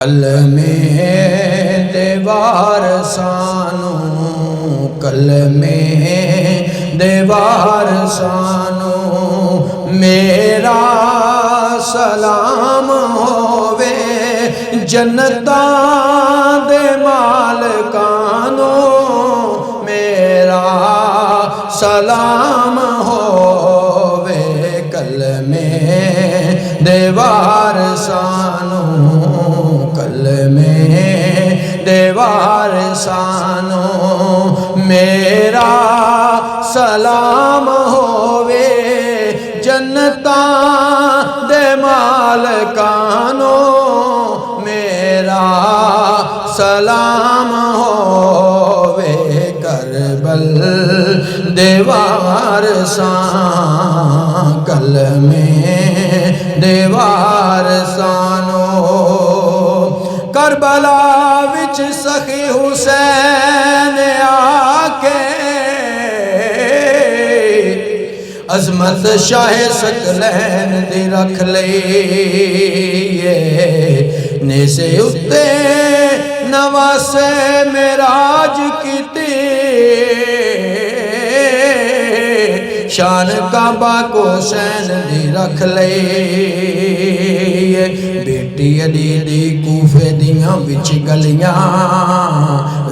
کلمے دیوار سانو، کلمے دیوار سانو، میرا سلام ہووے جنتاں دے مالکانو، میرا سلام ہووے کلمے دیوار سانو، کلمے دیوار سانو، میرا سلام ہووے جنتاں دے مالکانو، میرا سلام ہووے کربل دیوار سان، کلمے دیوار سانو، کربلا وچ سخی حسین آکے عظمت شاہ ثقلین دی رکھ لئیے، نیسے اتے نواسے معراج کیتی، شان کعبہ کو حسین دی رکھ لئیے، بیٹی علی دی کوفے دیاں وچ گلیاں،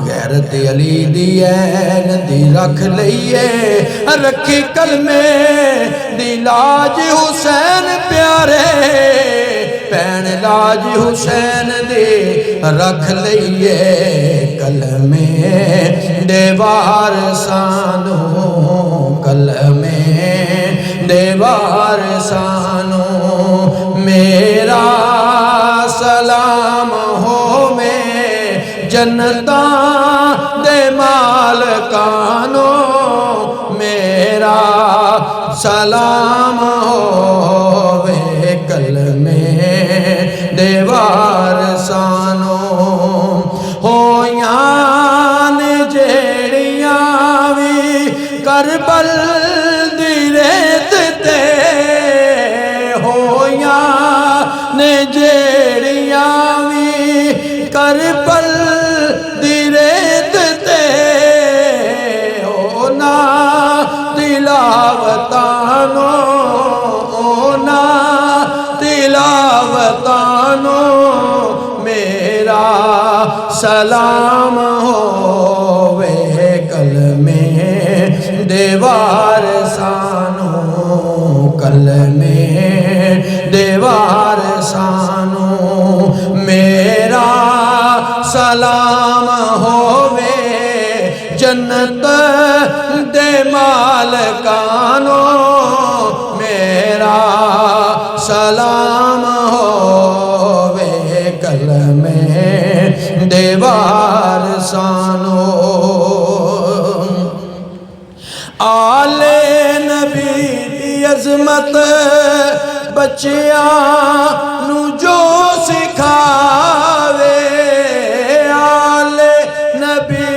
غیرت علی دی عین دی رکھ لئیے، رکھی کلمے دی لاج حسین پیارے، پین لاج حسین دی رکھ لئیے، کلمے دیوار سانو، کلمے دیوار سانو، میرا سلام ہووے جنتاں دے مالکانو، میرا سلام ہووے کلمے دیوار سانو، ہویاں نے جیڑیاں وی کربل دی ریت تے، ہویاں نے جیڑیاں وی کربل دی ریت تے، اونا تلاوتانو، اونا تلاوتانو، میرا سلام ہووے کلمے دیوار سانو، کلمے دیوار سانو، میرا سلام ہووے جنت دے مالکانو، میرا سلام ہووے کلمے دیوار سانو، آل نبی دی عظمت بچیاں نو جو سکھاوے، آل نبی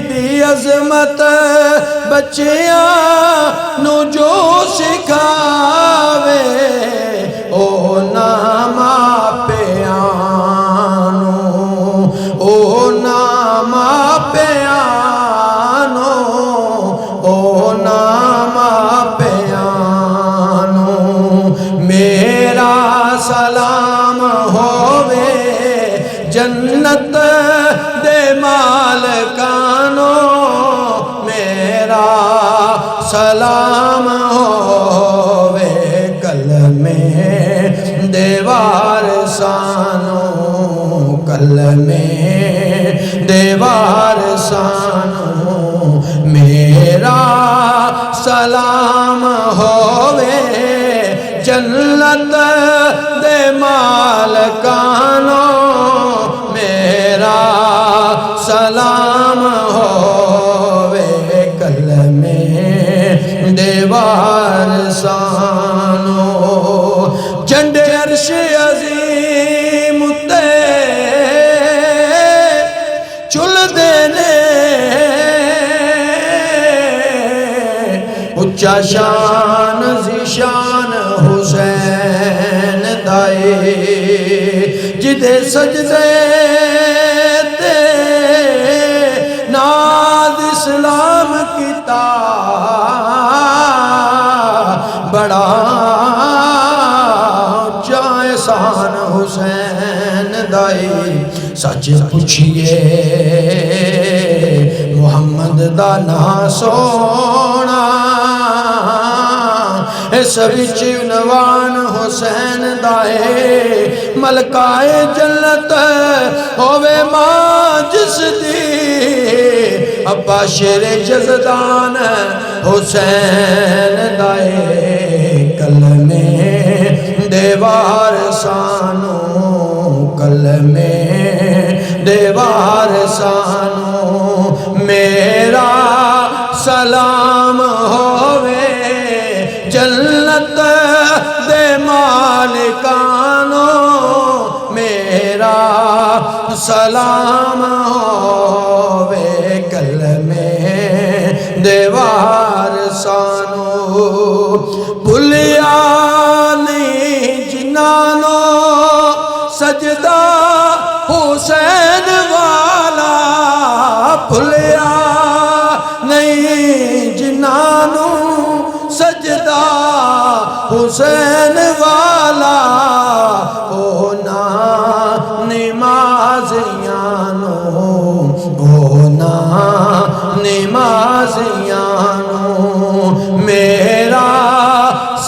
دی عظمت بچیاں نو جو سکھاوے، او نام پیانو، او نام پیانو، او نام پیانو، میرا سلام ہووے جنت دے مالکانو، میرا سلام ہووے کلمے دیوار سانو، کلمے دیوار سانو، میرا سلام ہووے جنت دے مالکانو، میرا سلام ہووے کلمے دیوار سانو، جھنڈے عرش عظیم تے چل دینے، اچھا شان ذیشان حسین دائے، جدے جدے سجدے تے ناز اسلام کیتا بڑا اونچا احسان حسین دائی سچ پوچھئے محمد دا نا سونا اس وچ عنوان حسین دائے ملکائے جنت ہووے ماں جس دی ابا شیر جزدان حسین دائے کلمے دیوار سانو کلمے دیوار سانو میرا سلام ہووے جنت دے مالکانو میرا سلام ہووے کلمے دیوار سانو بھلیا نہیں جنانو سجدہ حسین والا بھلیا نہیں جنانو سجدہ حسین والا ہونا نمازیانو ہونا نمازیانو میرا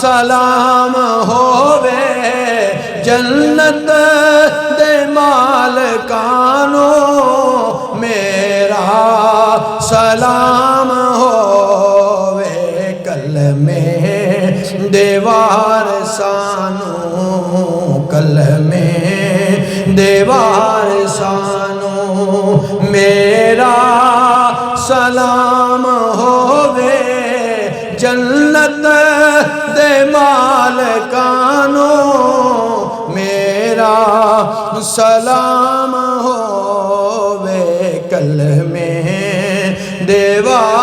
سلام ہووے جنت دے مالکانو میرا سلام ہووے کلمے دیوار سانو کلمے دیوار سانو میرا سلام ہووے جنت دے مالکانو میرا سلام ہووے کلمے دیوار